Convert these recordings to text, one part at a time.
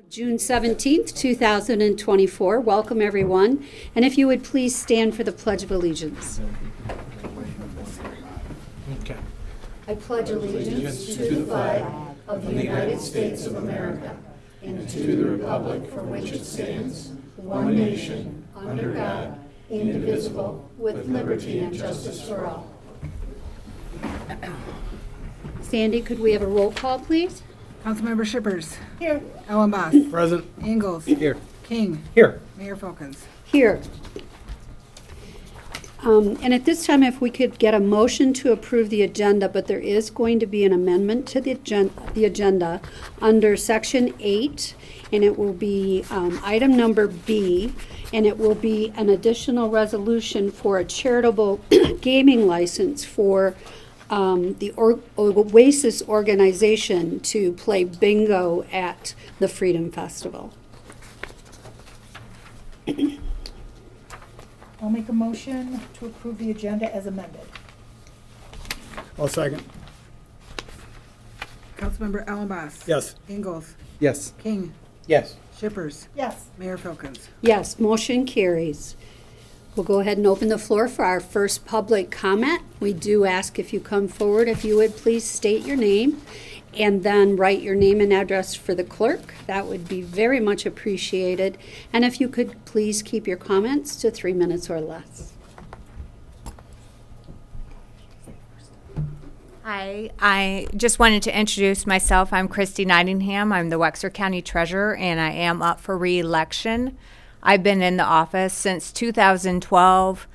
June 17th, 2024. Welcome, everyone. And if you would please stand for the Pledge of Allegiance. Okay. I pledge allegiance to the flag of the United States of America and to the republic for which it stands, one nation, under God, indivisible, with liberty and justice for all. Sandy, could we have a roll call, please? Councilmember Shippers. Here. Ellenboss. Present. Ingalls. Here. King. Here. Mayor Folkins. Here. And at this time, if we could get a motion to approve the agenda, but there is going to be an amendment to the agenda under Section 8, and it will be item number B, and it will be an additional resolution for a charitable gaming license for the Oasis organization to play bingo at the Freedom Festival. I'll make a motion to approve the agenda as amended. I'll second. Councilmember Ellenboss. Yes. Ingalls. Yes. King. Yes. Shippers. Yes. Mayor Folkins. Yes, motion carries. We'll go ahead and open the floor for our first public comment. We do ask if you come forward, if you would please state your name and then write your name and address for the clerk. That would be very much appreciated. And if you could please keep your comments to 3 minutes or less. Hi, I just wanted to introduce myself. I'm Christy Nightingham. I'm the Wexler County Treasurer, and I am up for re-election. I've been in the office since 2012.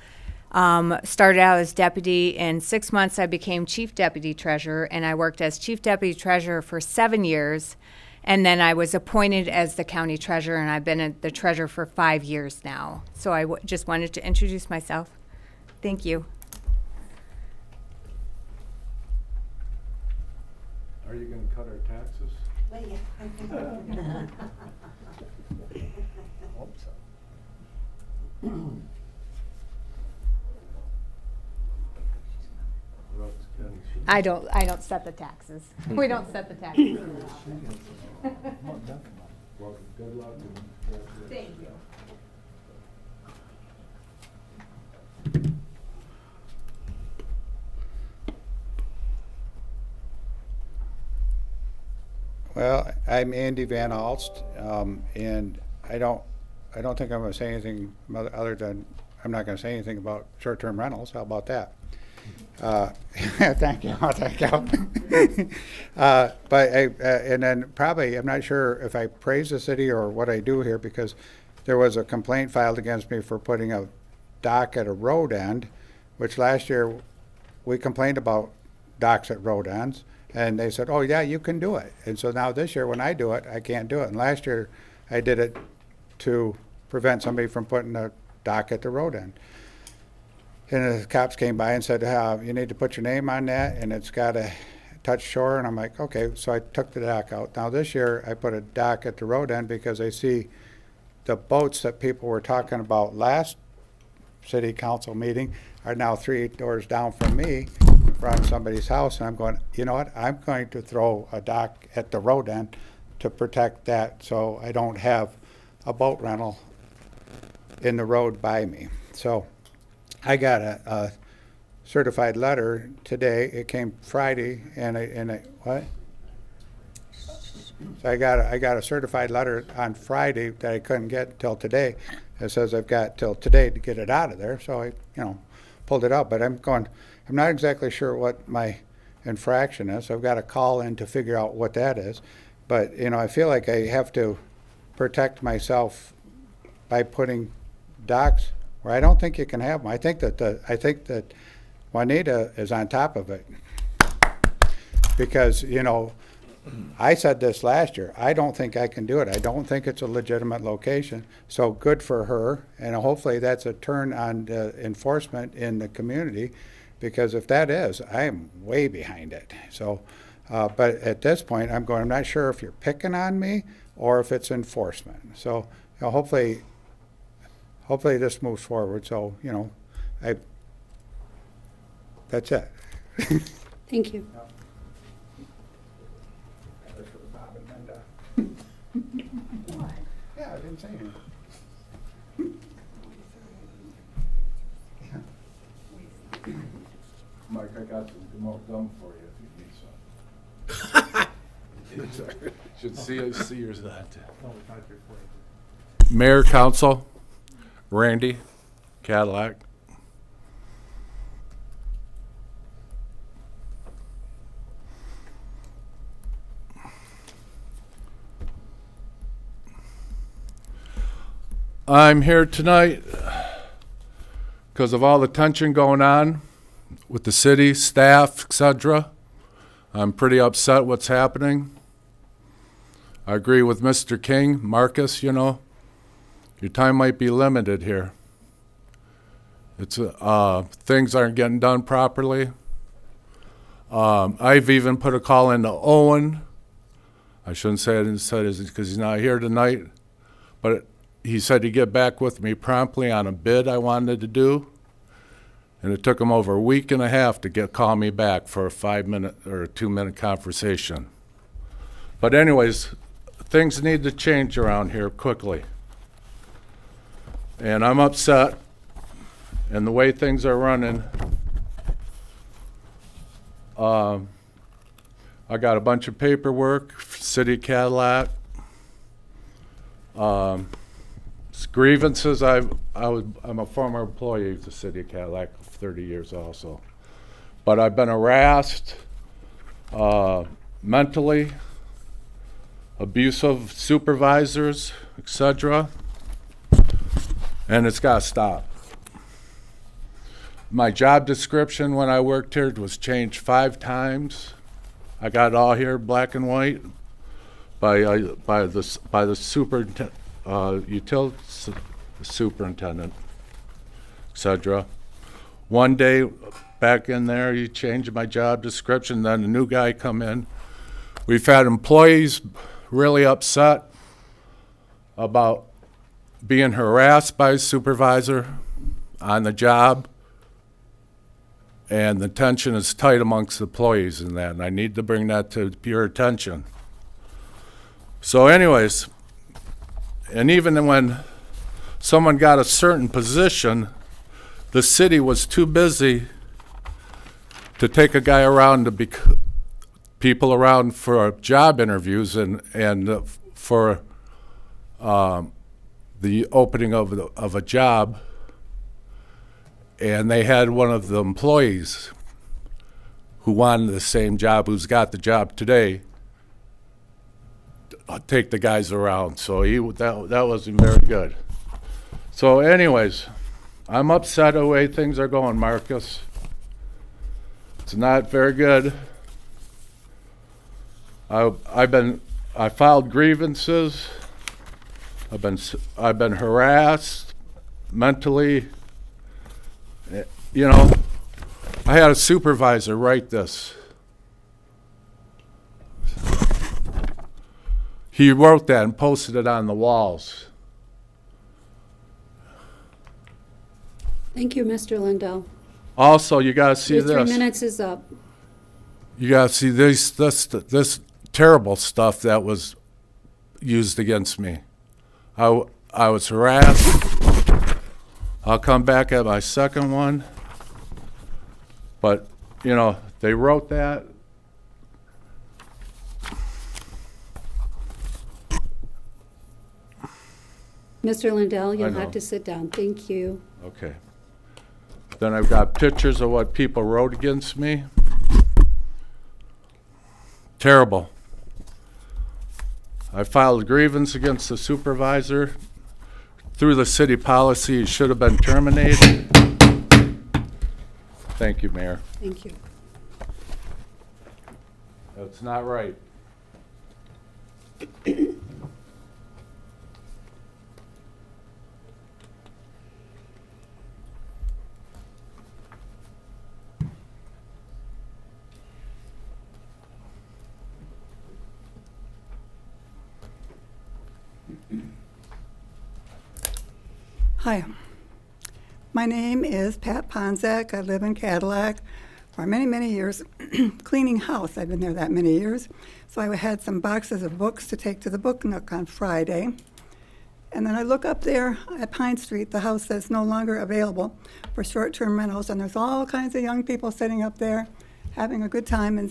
Started out as deputy. In 6 months, I became chief deputy treasurer, and I worked as chief deputy treasurer for 7 years. And then I was appointed as the county treasurer, and I've been the treasurer for 5 years now. So I just wanted to introduce myself. Thank you. Are you going to cut our taxes? Hope so. I don't set the taxes. We don't set the taxes. Well, good luck and Thank you. Well, I'm Andy Van Alst, and I don't think I'm going to say anything other than I'm not going to say anything about short-term rentals. How about that? Thank you. Thank you. And then probably I'm not sure if I praise the city or what I do here, because there was a complaint filed against me for putting a dock at a road end, which last year we complained about docks at road ends. And they said, oh, yeah, you can do it. And so now this year when I do it, I can't do it. And last year I did it to prevent somebody from putting a dock at the road end. And the cops came by and said, you need to put your name on that, and it's got to touch shore. And I'm like, okay. So I took the dock out. Now this year I put a dock at the road end because I see the boats that people were talking about last city council meeting are now 3 doors down from me in front of somebody's house. And I'm going, you know what? I'm going to throw a dock at the road end to protect that so I don't have a boat rental in the road by me. So I got a certified letter today. It came Friday, what? So I got a certified letter on Friday that I couldn't get till today. It says I've got till today to get it out of there. So I, pulled it out. But I'm not exactly sure what my infraction is. I've got to call in to figure out what that is. But I feel like I have to protect myself by putting docks where I don't think you can have them. I think that Juanita is on top of it, because I said this last year. I don't think I can do it. I don't think it's a legitimate location. So good for her, and hopefully that's a turn on enforcement in the community, because if that is, I am way behind it. So, but at this point, I'm not sure if you're picking on me or if it's enforcement. So hopefully this moves forward. So that's it. Thank you. Yeah, I didn't say anything. Mike, I got some gum for you if you need some. Should see yours that. Mayor, council, Randy, Cadillac. I'm here tonight because of all the tension going on with the city, staff, etc. I'm pretty upset what's happening. I agree with Mr. King, Marcus, you know, your time might be limited here. It's things aren't getting done properly. I've even put a call into Owen. I shouldn't say I didn't say it because he's not here tonight, but he said he'd get back with me promptly on a bid I wanted to do. And it took him over a week and a half to call me back for a 5-minute or a 2-minute conversation. But anyways, things need to change around here quickly. And I'm upset, and the way things are running, I got a bunch of paperwork, City of Cadillac, grievances. I'm a former employee of the City of Cadillac for 30 years also. But I've been harassed mentally, abusive supervisors, etc. And it's got to stop. My job description when I worked here was changed 5 times. I got it all here, black and white, by the superintendent. Utility superintendent, etc. One day back in there, he changed my job description, then a new guy come in. We've had employees really upset about being harassed by a supervisor on the job, and the tension is tight amongst employees in that, and I need to bring that to your attention. So anyways, and even when someone got a certain position, the city was too busy to take a guy around to people around for job interviews and for the opening of a job. And they had one of the employees who wanted the same job, who's got the job today, take the guys around. So that wasn't very good. So anyways, I'm upset the way things are going, Marcus. It's not very good. I filed grievances. I've been harassed mentally. You know, I had a supervisor write this. He wrote that and posted it on the walls. Thank you, Mr. Lindell. Also, you gotta see Your this. 3 minutes is up. You gotta see this terrible stuff that was used against me. I was harassed. I'll come back at my second one. But, you know, they wrote that. Mr. Lindell, you'll know. have to sit down. Thank you. Okay. Then I've got pictures of what people wrote against me. Terrible. I filed a grievance against the supervisor. Through the city policy, he should have been terminated. Thank you, Mayor. Thank you. That's not right. Hi, my name is Pat Ponzak. I live in Cadillac. for many, many years, cleaning house. I've been there that many years. So I had some boxes of books to take to the book nook on Friday. And then I look up there at Pine Street, the house that's no longer available for short-term rentals, and there's all kinds of young people sitting up there having a good time and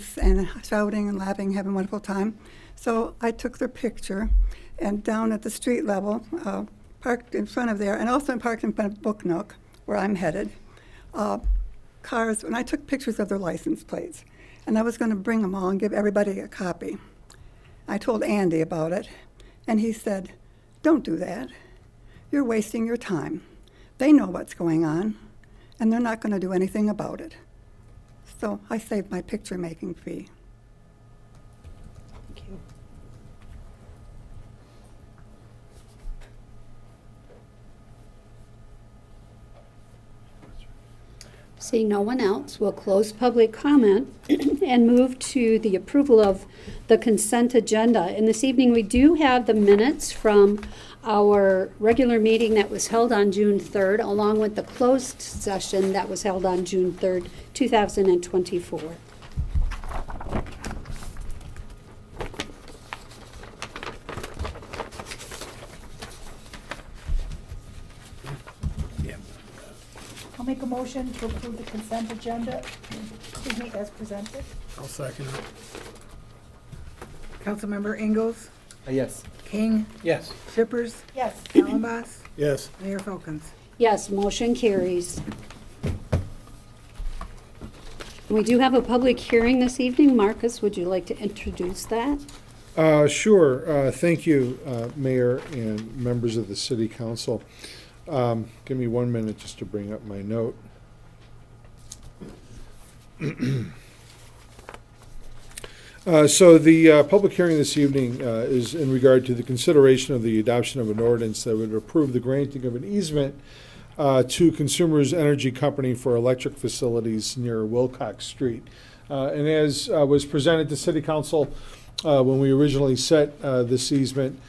shouting and laughing, having a wonderful time. So I took their picture, and down at the street level, parked in front of there, and also parked in front of Book Nook, where I'm headed, cars, and I took pictures of their license plates. And I was going to bring them all and give everybody a copy. I told Andy about it, and he said, "Don't do that. You're wasting your time. They know what's going on, and they're not going to do anything about it." So I saved my picture-making fee. Thank you. Seeing no one else, we'll close public comment and move to the approval of the consent agenda. And this evening, we do have the minutes from our regular meeting that was held on June 3rd, along with the closed session that was held on June 3rd, 2024. I'll make a motion to approve the consent agenda, excuse me, as presented. I'll second it. Councilmember Ingalls, Yes. King, Yes. Shippers, Yes. Allenboss, Yes. Mayor Folkins. Yes, motion carries. We do have a public hearing this evening. Marcus, would you like to introduce that? Sure. Thank you, Mayor and members of the City Council. Give me 1 minute just to bring up my note. So the public hearing this evening is in regard to the consideration of the adoption of an ordinance that would approve the granting of an easement to Consumers Energy Company for electric facilities near Wilcox Street. And as was presented to City Council when we originally set this easement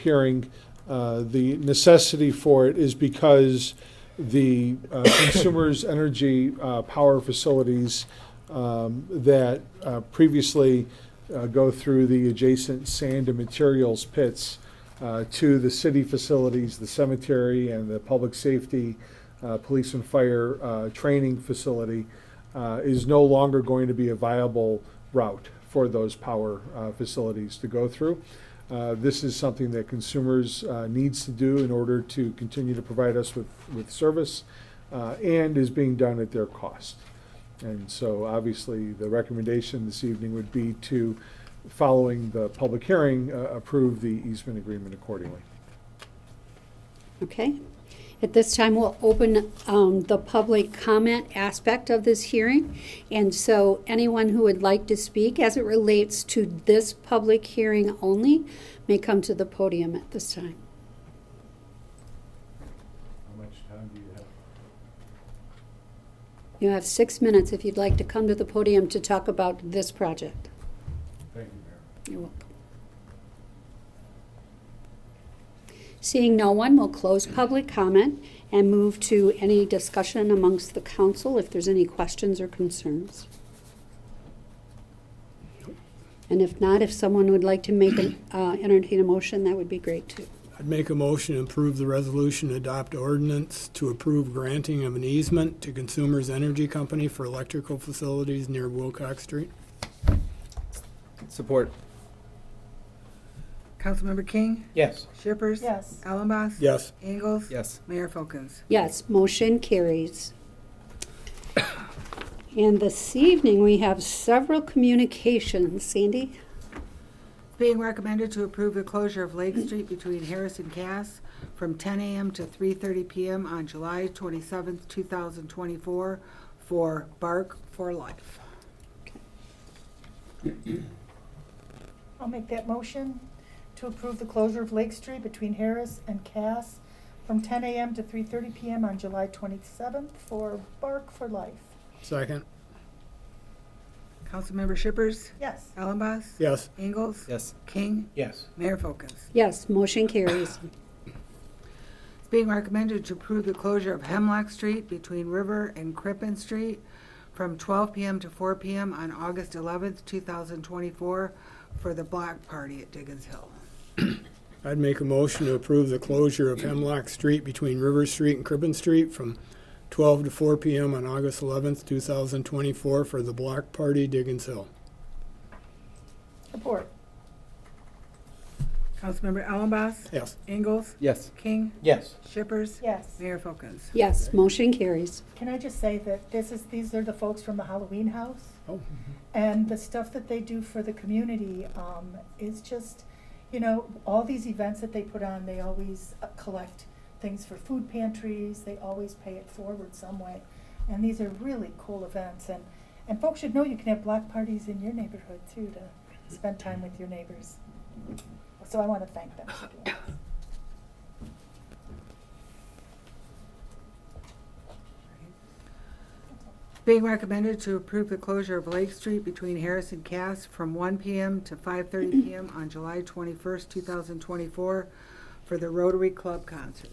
hearing, the necessity for it is because the Consumers Energy power facilities that previously go through the adjacent sand and materials pits to the city facilities, the cemetery, and the public safety, police and fire training facility is no longer going to be a viable route for those power facilities to go through. This is something that Consumers needs to do in order to continue to provide us with service and is being done at their cost. And so obviously the recommendation this evening would be to, following the public hearing, approve the easement agreement accordingly. Okay. At this time, we'll open the public comment aspect of this hearing. And so anyone who would like to speak as it relates to this public hearing only may come to the podium at this time. How much time do you have? You have 6 minutes if you'd like to come to the podium to talk about this project. Thank you, Mayor. You're welcome. Seeing no one, we'll close public comment and move to any discussion amongst the council if there's any questions or concerns. And if not, if someone would like to make an entertain a motion, that would be great too. I'd make a motion to approve the resolution, adopt ordinance to approve granting of an easement to Consumers Energy Company for electrical facilities near Wilcox Street. Support. Councilmember King, Yes. Shippers, Yes. Allenboss, Yes. Ingalls, Yes. Mayor Folkins. Yes, motion carries. And this evening, we have several communications. Sandy? Being recommended to approve the closure of Lake Street between Harris and Cass from 10 a.m. to 3:30 p.m. on July 27th, 2024 for Bark for Life. I'll make that motion to approve the closure of Lake Street between Harris and Cass from 10 a.m. to 3:30 p.m. on July 27th for Bark for Life. Second. Councilmember Shippers, Yes. Allenboss, Yes. Ingalls, Yes. King, Yes. Mayor Folkins. Yes, motion carries. It's being recommended to approve the closure of Hemlock Street between River and Crippen Street from 12 p.m. to 4 p.m. on August 11th, 2024 for the block party at Diggins Hill. I'd make a motion to approve the closure of Hemlock Street between River Street and Cribbin Street from 12 to 4 p.m. on August 11th, 2024 for the block party Diggins Hill. Support. Councilmember Ellenboss? Yes. Ingalls? Yes. King? Yes. Shippers? Yes. Mayor Folkins? Yes, motion carries. Can I just say that these are the folks from the Halloween house? Oh. And the stuff that they do for the community is just, you know, all these events that they put on, they always collect things for food pantries. They always pay it forward some way. And these are really cool events. And folks should know you can have block parties in your neighborhood too, to spend time with your neighbors. So I want to thank them for doing this. Being recommended to approve the closure of Lake Street between Harris and Cass from 1 p.m. to 5:30 p.m. on July 21st, 2024 for the Rotary Club concert.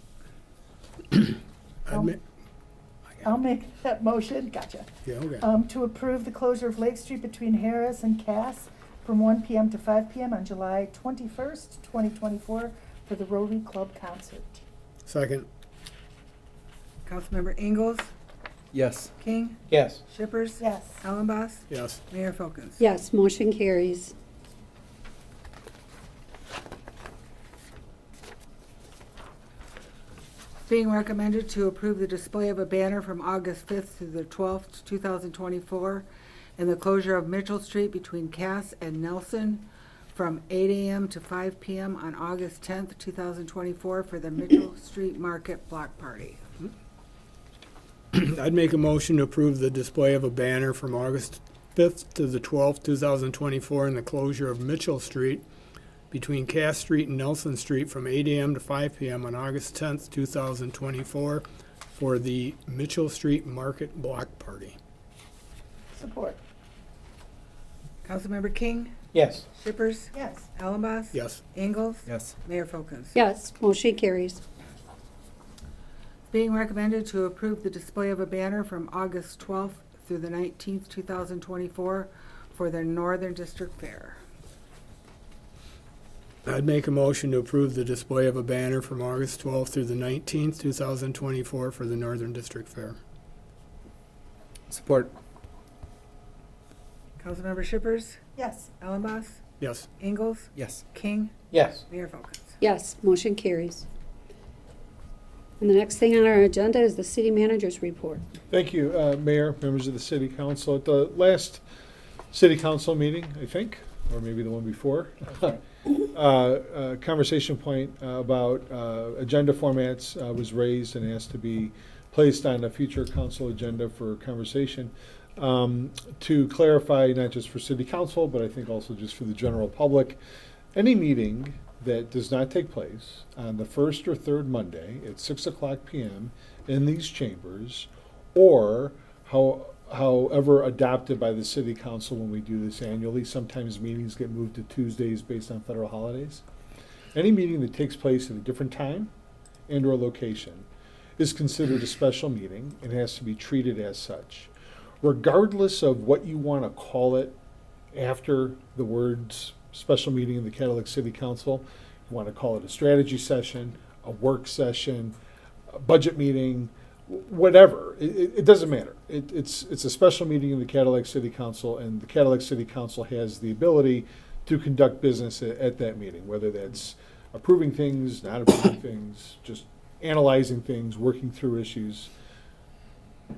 I'll make that motion, gotcha, Yeah, okay. to approve the closure of Lake Street between Harris and Cass from 1 p.m. to 5 p.m. on July 21st, 2024 for the Rotary Club concert. Second. Councilmember Ingalls? Yes. King? Yes. Shippers? Yes. Ellenboss? Yes. Mayor Folkins? Yes, motion carries. Being recommended to approve the display of a banner from August 5th through the 12th, 2024, and the closure of Mitchell Street between Cass and Nelson from 8 a.m. to 5 p.m. on August 10th, 2024 for the Mitchell Street Market Block Party. I'd make a motion to approve the display of a banner from August 5th to the 12th, 2024, and the closure of Mitchell Street between Cass Street and Nelson Street from 8 a.m. to 5 p.m. on August 10th, 2024 for the Mitchell Street Market Block Party. Support. Councilmember King? Yes. Shippers? Yes. Ellenboss? Yes. Ingalls? Yes. Mayor Folkins? Yes, motion carries. Being recommended to approve the display of a banner from August 12th through the 19th, 2024 for the Northern District Fair. I'd make a motion to approve the display of a banner from August 12th through the 19th, 2024 for the Northern District Fair. Support. Councilmember Shippers? Yes. Ellenboss? Yes. Ingalls? Yes. King? Yes. Mayor Folkins? Yes, motion carries. And the next thing on our agenda is the city manager's report. Thank you, Mayor, members of the City Council. At the last City Council meeting, I think, or maybe the one before, a conversation point about agenda formats was raised and asked to be placed on a future council agenda for conversation to clarify, not just for City Council, but I think also just for the general public, any meeting that does not take place on the first or third Monday at 6:00 p.m. in these chambers, or however adopted by the City Council when we do this annually. Sometimes meetings get moved to Tuesdays based on federal holidays. Any meeting that takes place at a different time and or location is considered a special meeting and has to be treated as such. Regardless of what you want to call it after the words special meeting in the Cadillac City Council, you want to call it a strategy session, a work session, a budget meeting, whatever. It doesn't matter. It's a special meeting in the Cadillac City Council, and the Cadillac City Council has the ability to conduct business at that meeting, whether that's approving things, not approving things, just analyzing things, working through issues.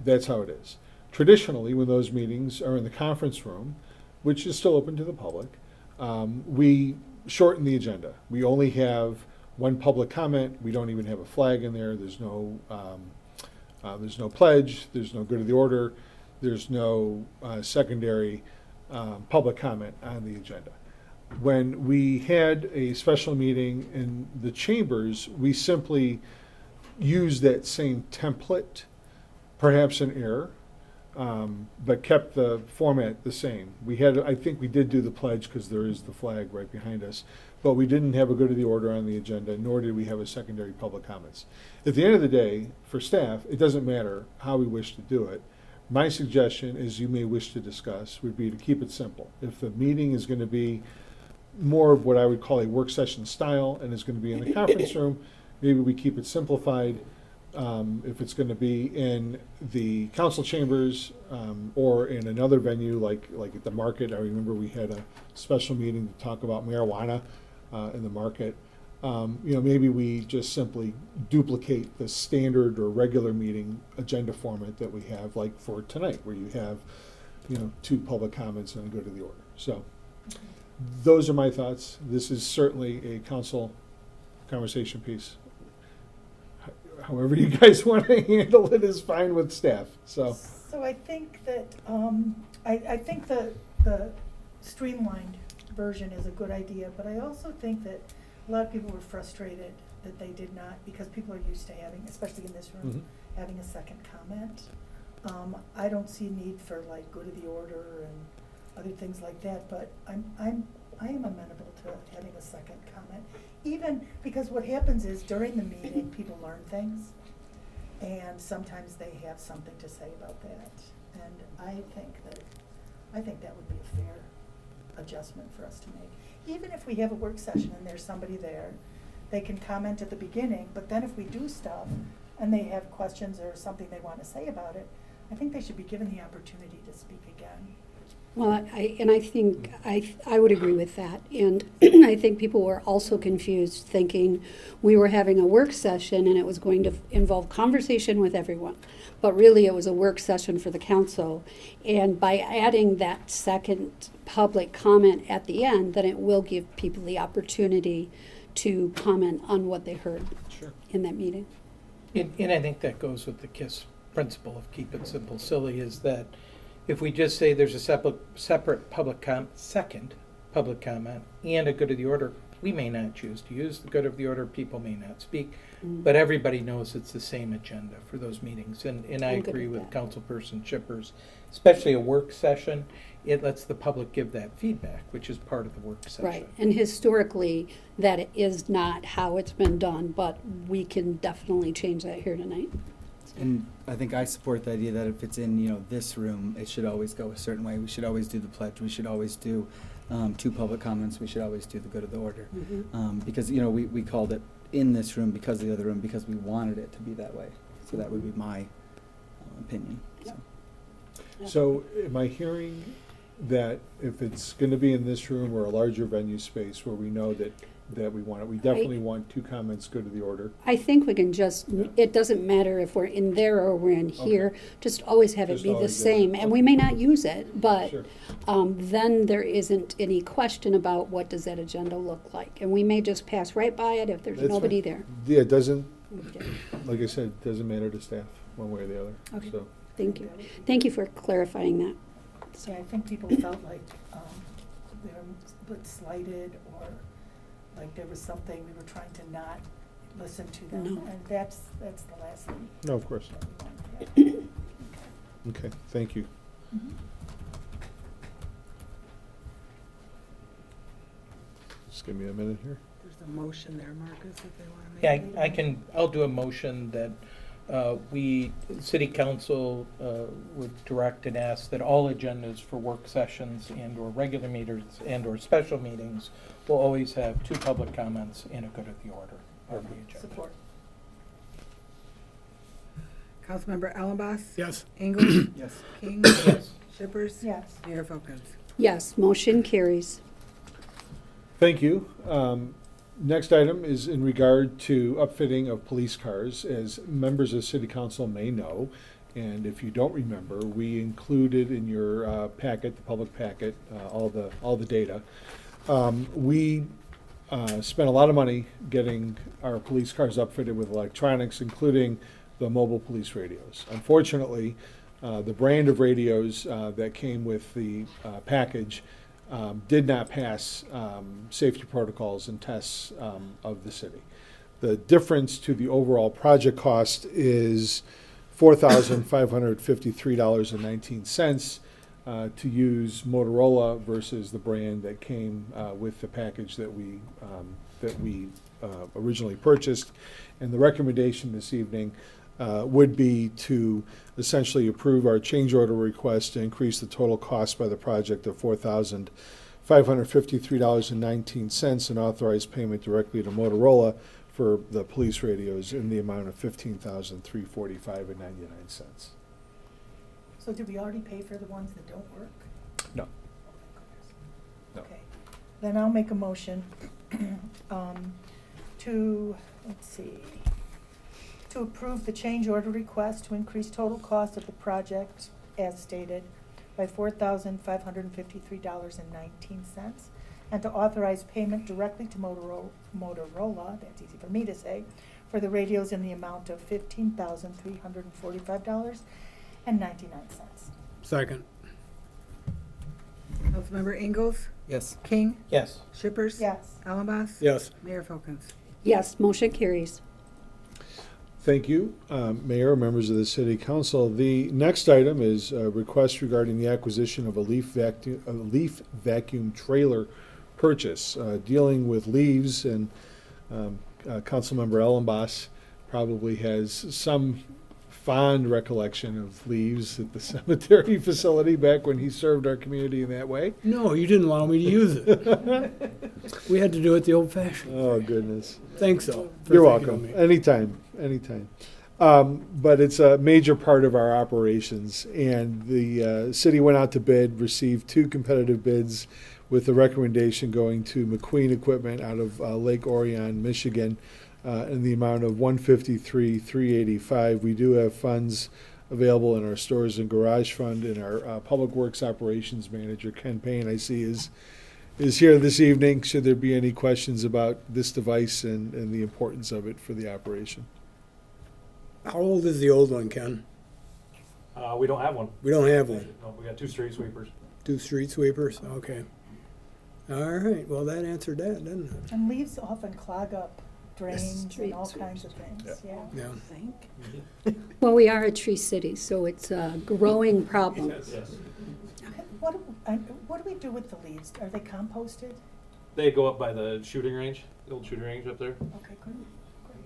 That's how it is. Traditionally, when those meetings are in the conference room, which is still open to the public, we shorten the agenda. We only have one public comment. We don't even have a flag in there. There's no pledge. There's no good of the order. There's no secondary public comment on the agenda. When we had a special meeting in the chambers, we simply used that same template, perhaps an error, but kept the format the same. I think we did do the pledge because there is the flag right behind us, but we didn't have a good of the order on the agenda, nor did we have a secondary public comments. At the end of the day, for staff, it doesn't matter how we wish to do it. My suggestion, as you may wish to discuss, would be to keep it simple. If the meeting is going to be more of what I would call a work session style and is going to be in the conference room, maybe we keep it simplified. If it's going to be in the council chambers or in another venue like at the market, I remember we had a special meeting to talk about marijuana in the market. Maybe we just simply duplicate the standard or regular meeting agenda format that we have, like for tonight, where you have, 2 public comments and then go to the order. So those are my thoughts. This is certainly a council conversation piece. However you guys want to handle it is fine with staff. So I think that, I think the streamlined version is a good idea, but I also think that a lot of people were frustrated that they did not, because people are used to having, especially in this room, having a second comment. I don't see a need for like go to the order and other things like that, but I am amenable to having a second comment. Even because what happens is during the meeting, people learn things, and sometimes they have something to say about that. And I think that would be a fair adjustment for us to make. Even if we have a work session and there's somebody there, they can comment at the beginning, but then if we do stuff and they have questions or something they want to say about it, I think they should be given the opportunity to speak again. Well, I think I would agree with that. And I think people were also confused, thinking we were having a work session and it was going to involve conversation with everyone. But really, it was a work session for the council. And by adding that second public comment at the end, then it will give people the opportunity to comment on what they heard in that meeting. And I think that goes with the KISS principle of keep it simple. Silly is that if we just say there's a separate second public comment and a good of the order, we may not choose to use the good of the order, people may not speak, but everybody knows it's the same agenda for those meetings. And I I'm good agree with with that. Councilperson Shippers, especially a work session, it lets the public give that feedback, which is part of the work session. Right. And historically, that is not how it's been done, but we can definitely change that here tonight. And I think I support the idea that if it's in, this room, it should always go a certain way. We should always do the pledge. We should always do 2 public comments. We should always do the good of the order. Because, we called it in this room because of the other room, because we wanted it to be that way. So that would be my opinion. So am I hearing that if it's going to be in this room or a larger venue space where we know that we want it, we definitely want 2 comments go to the order? I think we can just, it doesn't matter if we're in there or we're in here, just always have it Just be the always do it. same. And we may not use it, but Sure. then there isn't any question about what does that agenda look like. And we may just pass right by it if there's That's nobody fine. there. Yeah, it doesn't, like I said, doesn't matter to staff one way or the other. Okay. So Thank you. Thank you for clarifying that. So I think people felt like they were a bit slighted, or like there was something we were trying to not listen to them. No. And that's the last thing no, of course. that we want to have. Okay, thank you. Mhm. Just give me a minute here. There's a motion there, Marcus, if they want to make. Yeah, I'll do a motion that City Council would direct and ask that all agendas for work sessions and or regular meetings and or special meetings will always have 2 public comments and a good of the order of the agenda. Support. Councilmember Ellenboss? Yes. English? Yes. King? Yes. Shippers? Yes. Mayor Folkins? Yes, motion carries. Thank you. Next item is in regard to upfitting of police cars. As members of City Council may know, and if you don't remember, we included in your packet, the public packet, all the data. We spent a lot of money getting our police cars upfitted with electronics, including the mobile police radios. Unfortunately, the brand of radios that came with the package did not pass safety protocols and tests of the city. The difference to the overall project cost is $4,553.19 to use Motorola versus the brand that came with the package that we originally purchased. And the recommendation this evening would be to essentially approve our change order request to increase the total cost by the project of $4,553.19 and authorize payment directly to Motorola for the police radios in the amount of $15,345.99. So did we already pay for the ones that don't work? No. No. Okay, then I'll make a motion to, let's see, to approve the change order request to increase total cost of the project as stated by $4,553.19 and to authorize payment directly to Motorola, that's easy for me to say, for the radios in the amount of $15,345.99. Second. Councilmember Ingalls? Yes. King? Yes. Shippers? Yes. Allenboss? Yes. Mayor Folkins? Yes, motion carries. Thank you, Mayor, members of the City Council. The next item is a request regarding the acquisition of a leaf vacuum trailer purchase. Dealing with leaves, and Councilmember Ellenboss probably has some fond recollection of leaves at the cemetery facility back when he served our community in that way. No, you didn't allow me to use it. We had to do it the old-fashioned. Oh, goodness. Thanks, though. for You're thinking of welcome. me. Anytime. But it's a major part of our operations, and the city went out to bid, received 2 competitive bids, with the recommendation going to McQueen Equipment out of Lake Orion, Michigan, in the amount of $153,385. We do have funds available in our stores and garage fund, and our Public Works Operations Manager, Ken Payne, I see is here this evening, should there be any questions about this device and the importance of it for the operation. How old is the old one, Ken? We don't have one. We don't have one. No, we got 2 street sweepers. 2 street sweepers? Okay. All right, well, that answered that, didn't it? And leaves often clog up drains Street and all sweepers. kinds of things, yeah. Yeah. Well, we are a tree city, so it's a growing problem. Yes. What do we do with the leaves? Are they composted? They go up by the shooting range, the old shooting range up there. Okay, good, great.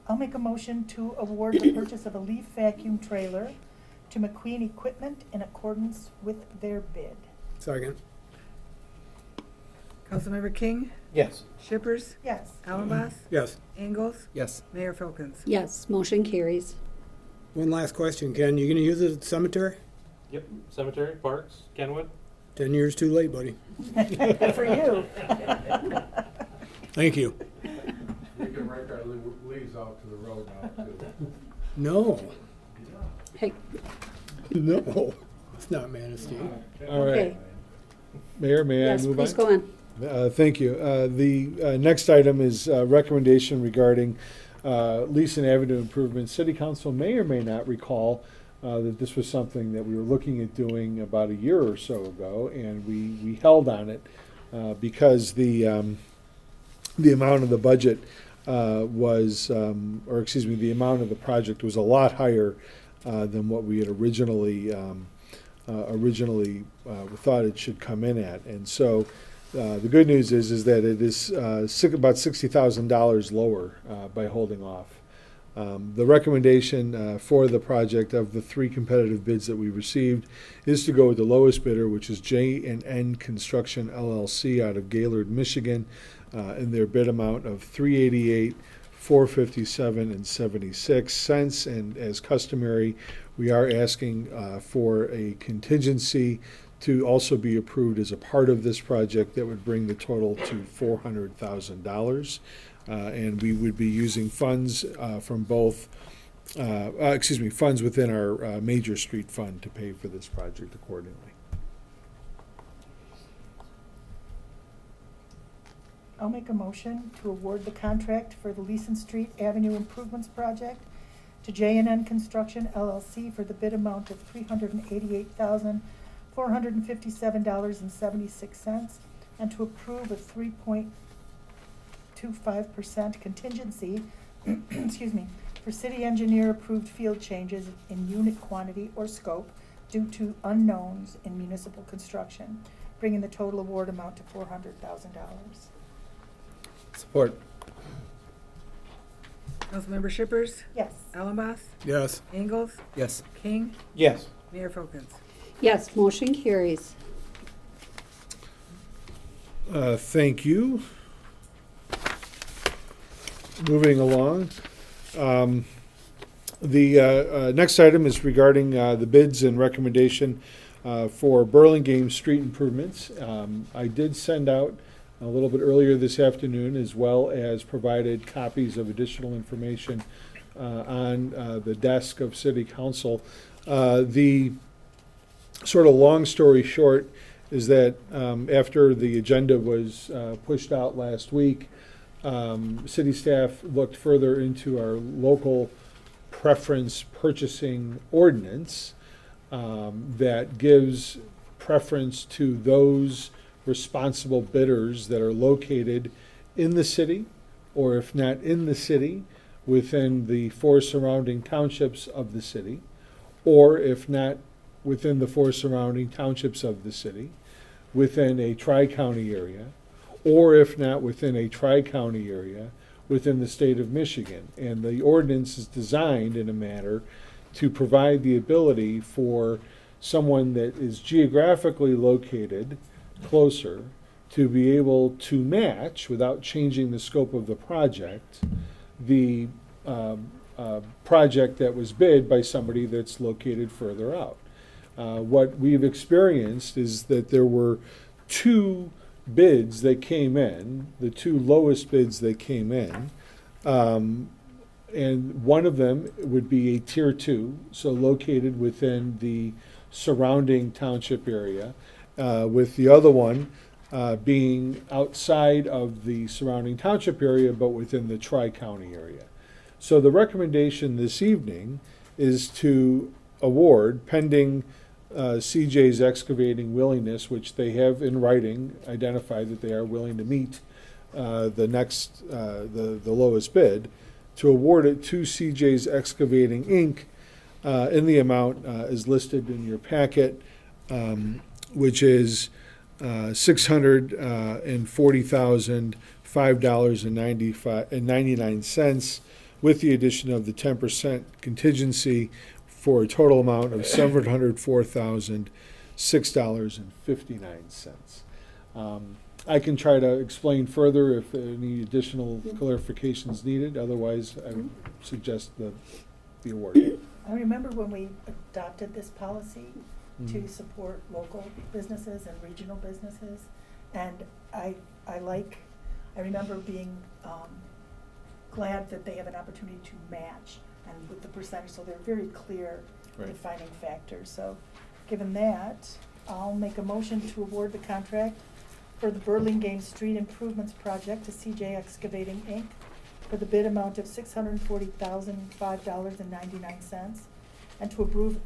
I'll make a motion to award the purchase of a leaf vacuum trailer to McQueen Equipment in accordance with their bid. Second. Councilmember King? Yes. Shippers? Yes. Allenboss? Yes. Ingalls? Yes. Mayor Folkins? Yes, motion carries. One last question, Ken. You gonna use it at the cemetery? Yep, cemetery, parks, Kenwood. 10 years too late, buddy. For you. Thank you. We can rake our leaves out to the road now, too. No. Hey, No. It's not Manistee. All right. okay, Mayor, may I yes, move on? please go on. Thank you. The next item is recommendation regarding Leeson Avenue improvements. City Council may or may not recall that this was something that we were looking at doing about a year or so ago, and we held on it because the amount of the budget was, or excuse me, the amount of the project was a lot higher than what we had originally thought it should come in at. And so the good news is that it is about $60,000 lower by holding off. The recommendation for the project of the 3 competitive bids that we received is to go with the lowest bidder, which is J&N Construction LLC out of Gaylord, Michigan, in their bid amount of $388,457 and 76 cents. And as customary, we are asking for a contingency to also be approved as a part of this project that would bring the total to $400,000. And we would be using funds from both, funds within our major street fund to pay for this project accordingly. I'll make a motion to award the contract for the Leeson Street Avenue Improvements Project to J&N Construction LLC for the bid amount of $388,457.76 and to approve a 3.25% contingency, excuse me, for city engineer approved field changes in unit quantity or scope due to unknowns in municipal construction, bringing the total award amount to $400,000. Support. Councilmember Shippers, Yes. Ellenboss, Yes. Ingalls, Yes. King, Yes. Mayor Folkins. Yes, motion carries. Thank you. Moving along. The next item is regarding the bids and recommendation for Burlingame street improvements. I did send out a little bit earlier this afternoon, as well as provided copies of additional information on the desk of City Council. The sort of long story short is that after the agenda was pushed out last week, city staff looked further into our local preference purchasing ordinance that gives preference to those responsible bidders that are located in the city, or if not in the city, within the 4 surrounding townships of the city, or if not within the 4 surrounding townships of the city, within a tri-county area, or if not within a tri-county area, within the state of Michigan. And the ordinance is designed in a manner to provide the ability for someone that is geographically located closer to be able to match, without changing the scope of the project, the project that was bid by somebody that's located further out. What we've experienced is that there were 2 bids that came in, the 2 lowest bids that came in, and one of them would be a tier 2, so located within the surrounding township area, with the other one being outside of the surrounding township area, but within the tri-county area. So the recommendation this evening is to award, pending CJ's excavating willingness, which they have in writing identified that they are willing to meet the lowest bid, to award it to CJ's Excavating Inc. In the amount is listed in your packet, which is $640,005.99, with the addition of the 10% contingency, for a total amount of $704,006.59. I can try to explain further if any additional clarifications needed. Otherwise, I would suggest the award. I remember when we adopted this policy to support local businesses and regional businesses, and I remember being glad that they have an opportunity to match, and with the percentage, so they're very clear Right. defining factors. So, given that, I'll make a motion to award the contract for the Burlingame Street Improvements Project to CJ Excavating Inc. for the bid amount of $640,005.99, and to approve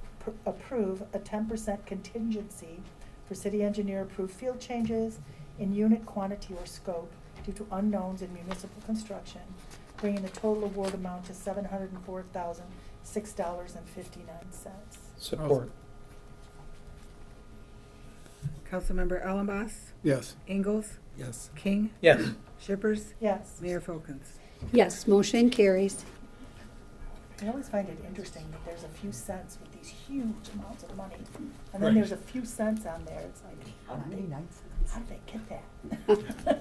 a 10% contingency for city engineer approved field changes in unit quantity or scope due to unknowns in municipal construction, bringing the total award amount to $704,006.59. Support. Councilmember Ellenboss, Yes. Ingalls, Yes. King, Yes. Shippers, Yes. Mayor Folkins. Yes, motion carries. I always find it interesting that there's a few cents with these huge amounts of money, and then Right. there's a few cents on there. It's like, how do they get that?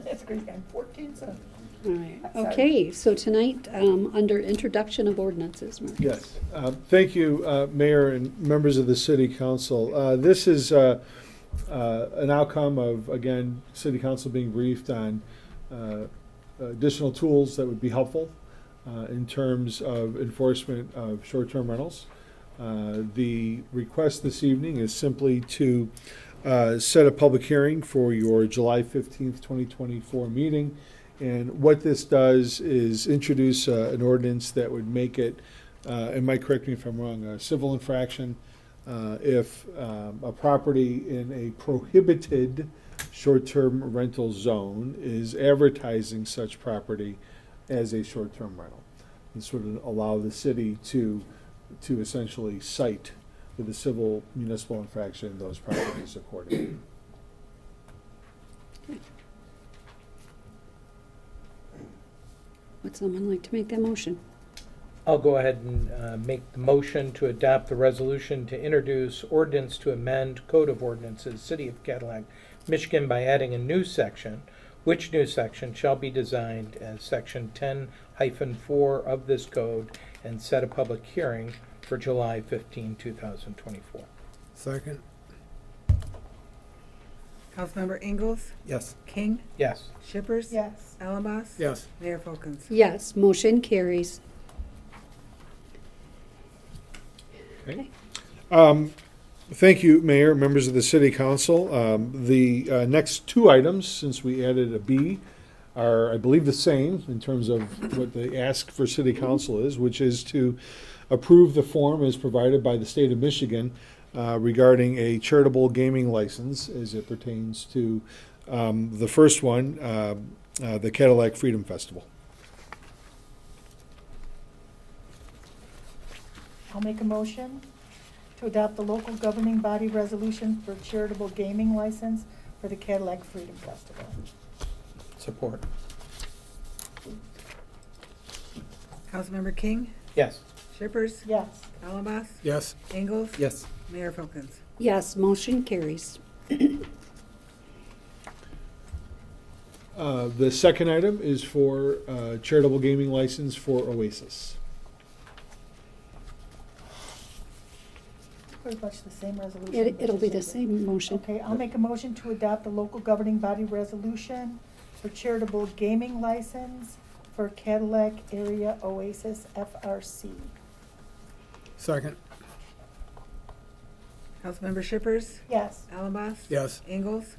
It's crazy. And 14 cents. All right. Sorry. Okay, so tonight, under introduction of ordinances, Marcus. Yes. Thank you, Mayor and members of the City Council. This is an outcome of, again, City Council being briefed on additional tools that would be helpful in terms of enforcement of short-term rentals. The request this evening is simply to set a public hearing for your July 15th, 2024 meeting. And what this does is introduce an ordinance that would make it, and Mike, correct me if I'm wrong, a civil infraction if a property in a prohibited short-term rental zone is advertising such property as a short-term rental. This would allow the city to essentially cite with a civil municipal infraction those properties accordingly. Would someone like to make that motion? I'll go ahead and make the motion to adopt the resolution to introduce ordinance to amend Code of Ordinances, City of Cadillac, Michigan, by adding a new section, which new section shall be designed as Section 10-4 of this code, and set a public hearing for July 15, 2024. Second. Councilmember Ingalls? Yes. King? Yes. Shippers? Yes. Allenboss? Yes. Mayor Folkins? Yes, motion carries. Thank you, Mayor, members of the City Council. The next two items, since we added a B, are, I believe, the same in terms of what the ask for City Council is, which is to approve the form as provided by the State of Michigan regarding a charitable gaming license as it pertains to the first one, the Cadillac Freedom Festival. I'll make a motion to adopt the local governing body resolution for charitable gaming license for the Cadillac Freedom Festival. Support. Councilmember King? Yes. Shippers? Yes. Allenboss? Yes. Ingalls? Yes. Mayor Folkins? Yes, motion carries. The second item is for charitable gaming license for Oasis. Pretty much the same resolution. It'll be the but- same motion. Okay, I'll make a motion to adopt the local governing body resolution for charitable gaming license for Cadillac Area Oasis FRC. Second. Councilmember Shippers? Yes. Allenboss? Yes. Ingalls?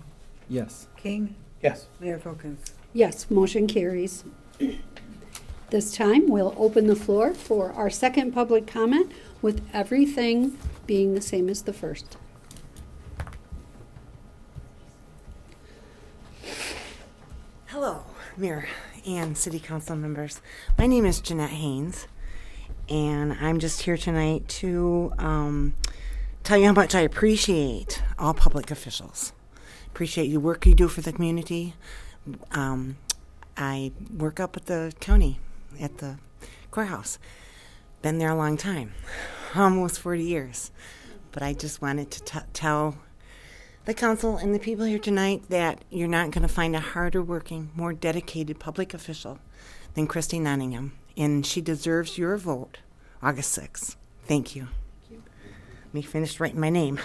Yes. King? Yes. Mayor Folkins? Yes, motion carries. This time, we'll open the floor for our second public comment, with everything being the same as the first. Hello, Mayor and City Council members. My name is Jeanette Haynes, and I'm just here tonight to tell you how much I appreciate all public officials. Appreciate the work you do for the community. I work up at the county, at the courthouse. Been there a long time, almost 40 years. But I just wanted to tell the council and the people here tonight that you're not going to find a harder working, more dedicated public official than Christy Nottingham. And she deserves your vote August 6th. Thank you. Let me finish writing my name.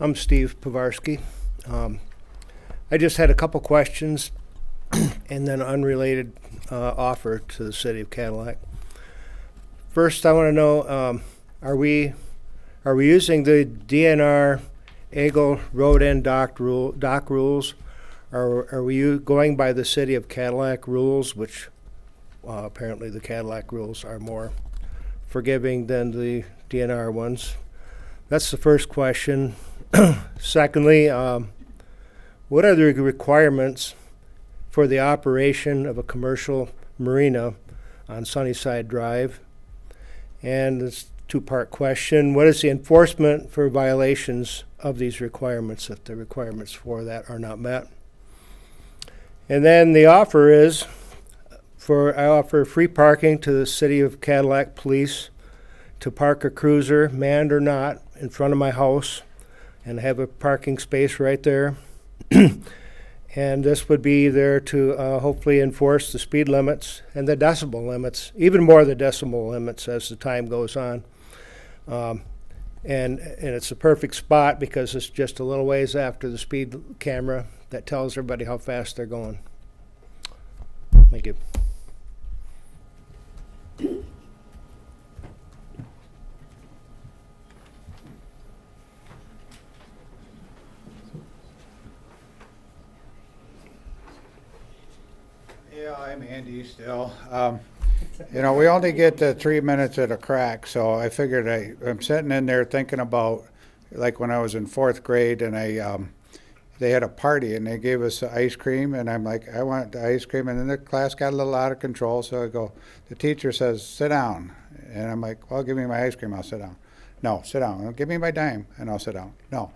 I'm Steve Pavarski. I just had a couple questions and then an unrelated offer to the city of Cadillac. First, I want to know, are we using the DNR Eagle Road End dock rules? Or are we going by the city of Cadillac rules, which apparently the Cadillac rules are more forgiving than the DNR ones? That's the first question. Secondly, what are the requirements for the operation of a commercial marina on Sunnyside Drive? And this two-part question, what is the enforcement for violations of these requirements if the requirements for that are not met? And then the offer is, I offer free parking to the City of Cadillac Police to park a cruiser, manned or not, in front of my house, and have a parking space right there. And this would be there to hopefully enforce the speed limits and the decibel limits, even more the decibel limits as the time goes on. And it's a perfect spot because it's just a little ways after the speed camera that tells everybody how fast they're going. Thank you. Yeah, I'm Andy still. You know, we only get the 3 minutes at a crack, so I figured I'm sitting in there thinking about, like when I was in 4th grade and they had a party and they gave us ice cream and I'm like, I want the ice cream, and then the class got a little out of control, so I go, the teacher says, sit down. And I'm like, well, give me my ice cream, I'll sit down. No, sit down. Give me my dime and I'll sit down. No.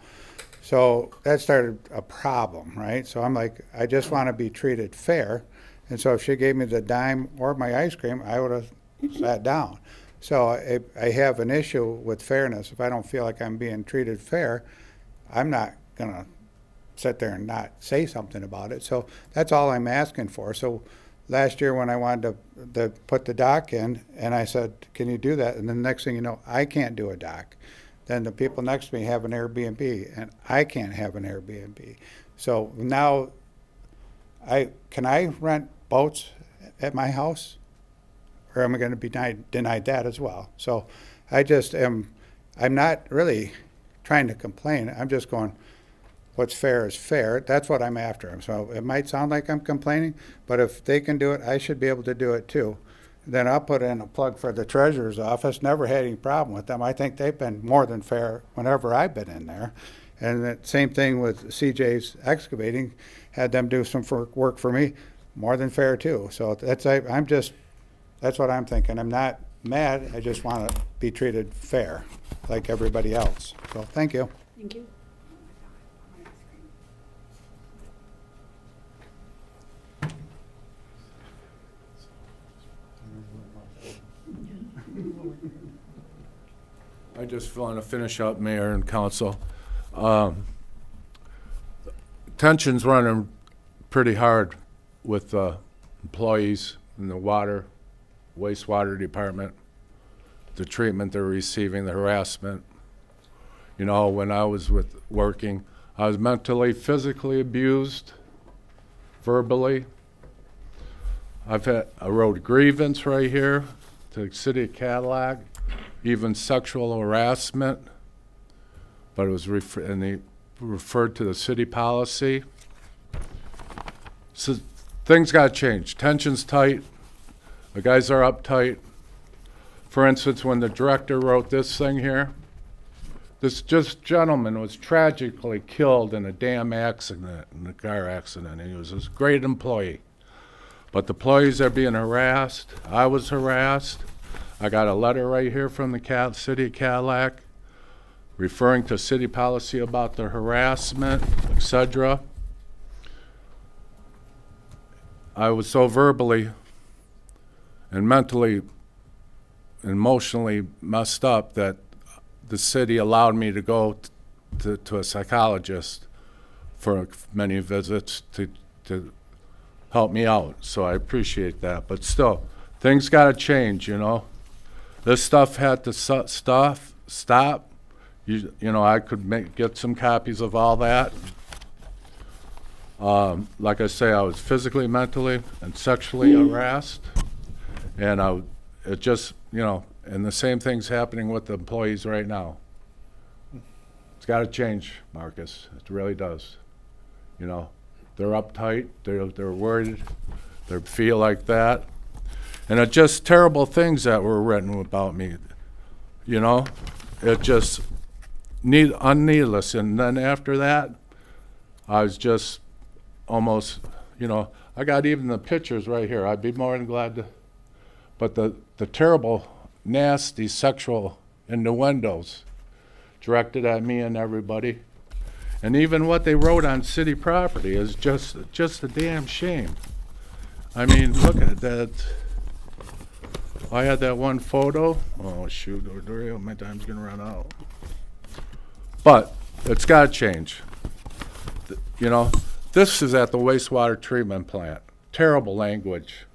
So that started a problem, right? So I'm like, I just want to be treated fair. And so if she gave me the dime or my ice cream, I would have sat down. So I have an issue with fairness. If I don't feel like I'm being treated fair, I'm not going to sit there and not say something about it. So that's all I'm asking for. So last year when I wanted to put the dock in, and I said, can you do that? And then the next thing you know, I can't do a dock. Then the people next to me have an Airbnb, and I can't have an Airbnb. So now, can I rent boats at my house? Or am I going to be denied that as well? So I'm not really trying to complain. I'm just going, what's fair is fair. That's what I'm after. So it might sound like I'm complaining, but if they can do it, I should be able to do it too. Then I'll put in a plug for the treasurer's office. Never had any problem with them. I think they've been more than fair whenever I've been in there. And the same thing with CJ's Excavating. Had them do some work for me. More than fair too. So that's what I'm thinking. I'm not mad. I just want to be treated fair like everybody else. So thank you. Thank you. I just want to finish up, Mayor and Council. Tension's running pretty hard with employees in the wastewater department, the treatment they're receiving, the harassment. You know, when I was working, I was mentally, physically abused, verbally. I wrote a grievance right here to the city of Cadillac, even sexual harassment, but it was and they referred to the city policy. So things got changed. Tension's tight. The guys are uptight. For instance, when the director wrote this thing here, this gentleman was tragically killed in a damn accident, in a car accident, and he was a great employee. But the employees are being harassed. I was harassed. I got a letter right here from the city of Cadillac referring to city policy about the harassment, etc. I was so verbally and mentally, emotionally messed up that the city allowed me to go to a psychologist for many visits to help me out. So I appreciate that. But still, things got to change, you know. This stuff had to stop. You know, I could get some copies of all that. Like I say, I was physically, mentally, and sexually harassed. And it just, you know, and the same thing's happening with the employees right now. It's got to change, Marcus. It really does. You know, they're uptight. They're worried. They feel like that. And it's just terrible things that were written about me. You know, it just needless. And then after that, I was just almost, you know, I got even the pictures right here. I'd be more than glad to. But the terrible, nasty sexual innuendos directed at me and everybody. And even what they wrote on city property is just a damn shame. I mean, look at that. I had that one photo. Oh, shoot, my time's going to run out. But it's got to change. You know, this is at the wastewater treatment plant. Terrible language.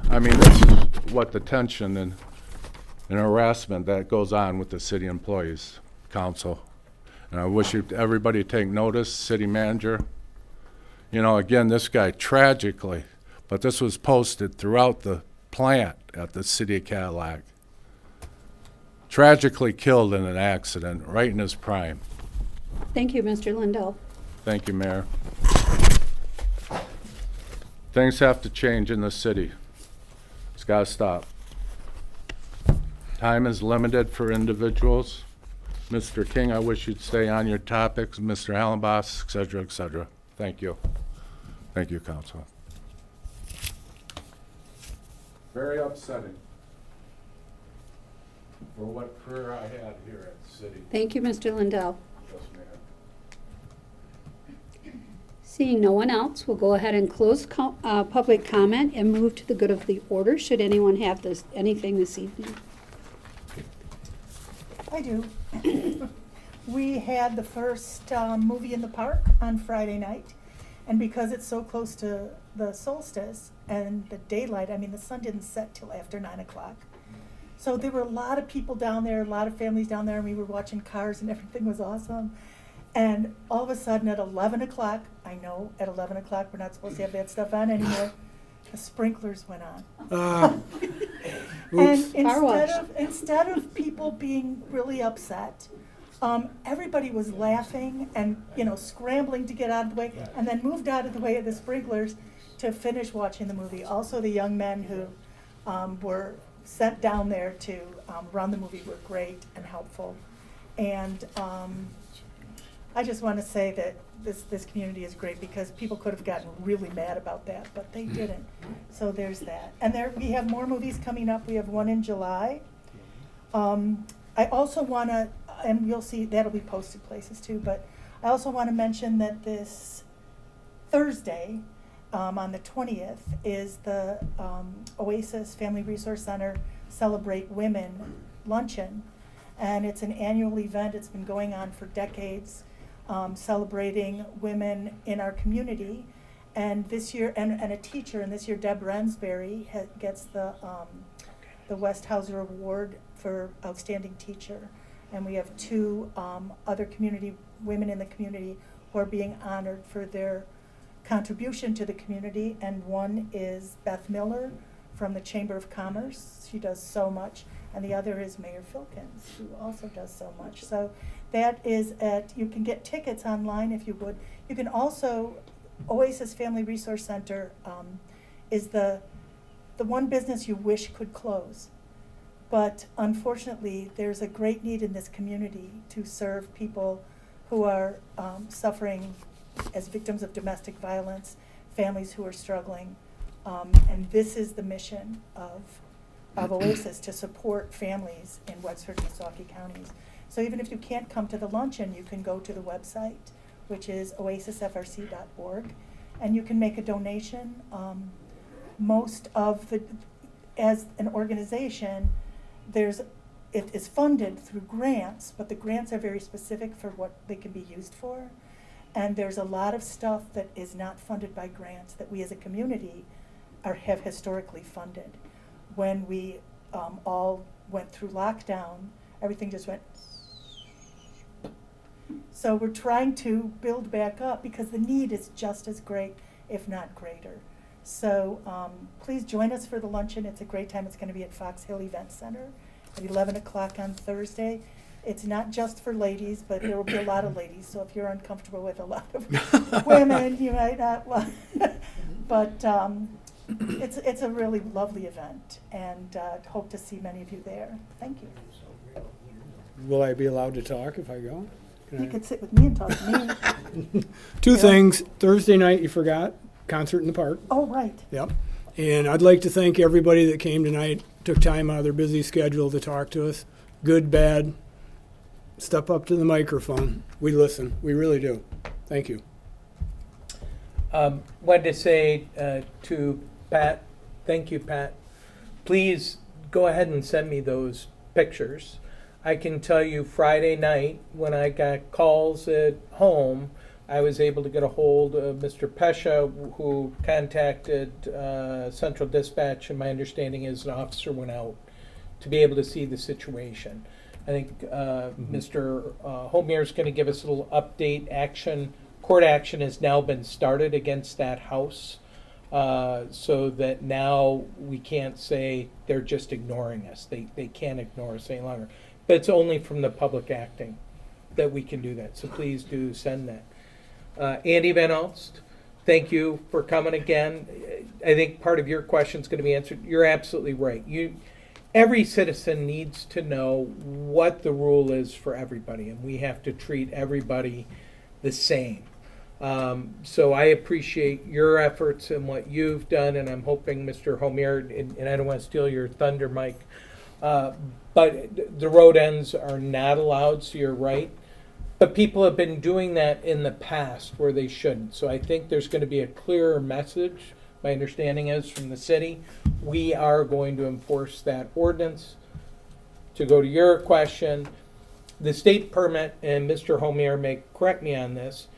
I mean, this is what the tension and harassment that goes on with the city employees, council. And I wish everybody take notice, city manager. You know, again, this guy tragically, but this was posted throughout the plant at the city of Cadillac. Tragically killed in an accident, right in his prime. Thank you, Mr. Lindell. Thank you, Mayor. Things have to change in the city. It's got to stop. Time is limited for individuals. Mr. King, I wish you'd stay on your topics. Mr. Allenboss, et cetera, et cetera. Thank you. Thank you, Council. Very upsetting for what career I had here at the city. Thank you, Mr. Lindell. Yes, ma'am. Seeing no one else, we'll go ahead and close public comment and move to the good of the order. Should anyone have anything this evening? I do. We had the first movie in the park on Friday night, and because it's so close to the solstice and the daylight, I mean, the sun didn't set till after 9 o'clock. So there were a lot of people down there, a lot of families down there, and we were watching cars and everything was awesome. And all of a sudden at 11 o'clock, I know at 11 o'clock we're not supposed to have that stuff on anymore, the sprinklers went on. Oops. And Car wash. instead of people being really upset, everybody was laughing and, scrambling to get out of the way, and then moved out of the way of the sprinklers to finish watching the movie. Also, the young men who were sent down there to run the movie were great and helpful. And I just want to say that this community is great because people could have gotten really mad about that, but they didn't. So there's that. And we have more movies coming up. We have one in July. I also want to, and you'll see that'll be posted places too, but I also want to mention that this Thursday, on the 20th, is the Oasis Family Resource Center Celebrate Women Luncheon. And it's an annual event. It's been going on for decades, celebrating women in our community. And this year, and a teacher, and this year Deb Rensberry gets the Westhauser Award for Outstanding Teacher. And we have two other women in the community who are being honored for their contribution to the community. And one is Beth Miller from the Chamber of Commerce. She does so much. And the other is Mayor Filkins, who also does so much. So that is you can get tickets online if you would. You can also, Oasis Family Resource Center is the one business you wish could close. But unfortunately, there's a great need in this community to serve people who are suffering as victims of domestic violence, families who are struggling. And this is the mission of Oasis, to support families in Wexford and Saukee counties. So even if you can't come to the luncheon, you can go to the website, which is oasisfrc.org, and you can make a donation. As an organization, it is funded through grants, but the grants are very specific for what they can be used for. And there's a lot of stuff that is not funded by grants that we as a community have historically funded. When we all went through lockdown, everything just went. So we're trying to build back up because the need is just as great, if not greater. So please join us for the luncheon. It's a great time. It's going to be at Fox Hill Event Center at 11 o'clock on Thursday. It's not just for ladies, but there will be a lot of ladies. So if you're uncomfortable with a lot of women, you might not want. But it's a really lovely event, and hope to see many of you there. Thank you. Will I be allowed to talk if I go? You could sit with me and talk to me. Two things. Thursday night, you forgot, concert in the park. Oh, right. Yep. And I'd like to thank everybody that came tonight, took time out of their busy schedule to talk to us. Good, bad. Step up to the microphone. We listen. We really do. Thank you. Wanted to say to Pat, thank you, Pat. Please go ahead and send me those pictures. I can tell you Friday night when I got calls at home, I was able to get a hold of Mr. Pesha, who contacted Central Dispatch, and my understanding is an officer went out to be able to see the situation. I think Mr. Homier is going to give us a little update. Court action has now been started against that house, so that now we can't say they're just ignoring us. They can't ignore us any longer. But it's only from the public acting that we can do that. So please do send that. Andy Van Alst, thank you for coming again. I think part of your question's going to be answered. You're absolutely right. Every citizen needs to know what the rule is for everybody, and we have to treat everybody the same. So I appreciate your efforts and what you've done, and I'm hoping, Mr. Homier, and I don't want to steal your thunder, Mike, but the road ends are not allowed, so you're right. But people have been doing that in the past where they shouldn't. So I think there's going to be a clearer message. My understanding is from the city, we are going to enforce that ordinance. To go to your question, the state permit, and Mr. Homier may correct me on this,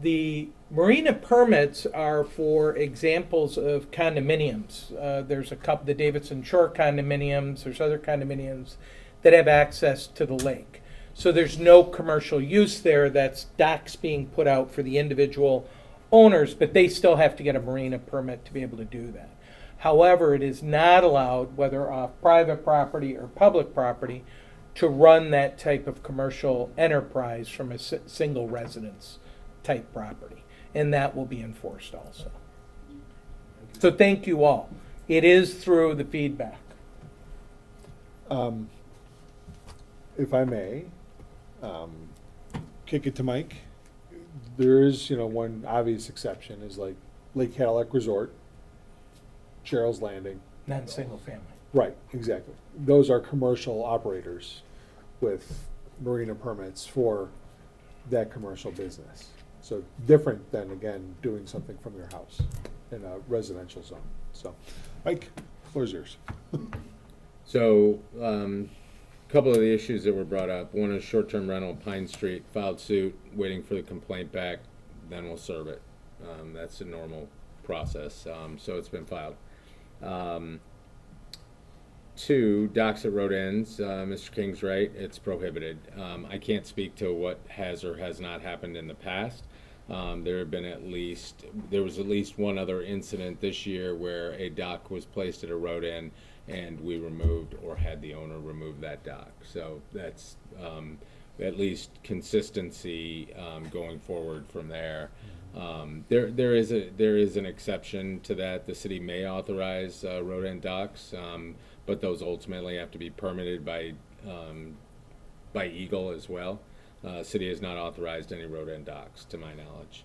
the marina permits are for examples of condominiums. There's a couple, the Davidson Shore condominiums, there's other condominiums that have access to the lake. So there's no commercial use there. That's docks being put out for the individual owners, but they still have to get a marina permit to be able to do that. However, it is not allowed, whether off private property or public property, to run that type of commercial enterprise from a single residence type property. And that will be enforced also. So thank you all. It is through the feedback. If I may, kick it to Mike. There is, one obvious exception is like Lake Cadillac Resort, Cheryl's Landing. Non-single family. Right, exactly. Those are commercial operators with marina permits for that commercial business. So different than, again, doing something from your house in a residential zone. So, Mike, floor is yours. So, a couple of the issues that were brought up. One is short-term rental, Pine Street, filed suit, waiting for the complaint back, then we'll serve it. That's a normal process, so it's been filed. 2, docks at road ends, Mr. King's right, it's prohibited. I can't speak to what has or has not happened in the past. There was at least one other incident this year where a dock was placed at a road end and we removed or had the owner remove that dock. So that's at least consistency going forward from there. There is an exception to that. The city may authorize road end docks, but those ultimately have to be permitted by Eagle as well. City has not authorized any road end docks, to my knowledge.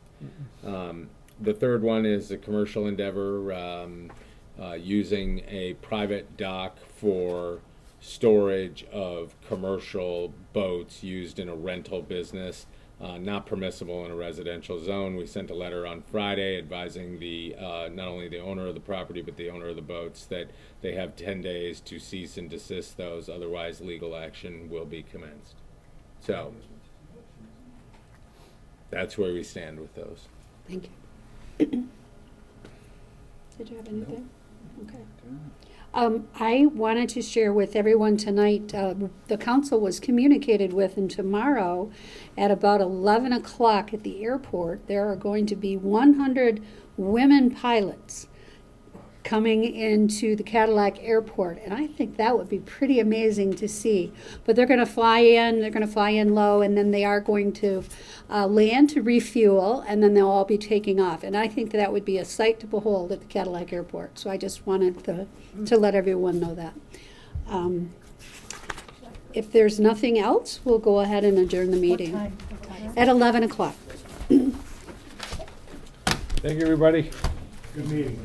The third one is a commercial endeavor, using a private dock for storage of commercial boats used in a rental business. Not permissible in a residential zone. We sent a letter on Friday advising not only the owner of the property but the owner of the boats that they have 10 days to cease and desist those, otherwise legal action will be commenced. So that's where we stand with those. Thank you. Did you have anything? Okay. I wanted to share with everyone tonight, the council was communicated with, and tomorrow at about 11 o'clock at the airport, there are going to be 100 women pilots coming into the Cadillac airport, and I think that would be pretty amazing to see. But they're going to fly in low, and then they are going to land to refuel, and then they'll all be taking off. And I think that would be a sight to behold at the Cadillac airport. So I just wanted to let everyone know that. If there's nothing else, we'll go ahead and adjourn the meeting. What time? At 11 o'clock. Thank you, everybody. Good meeting.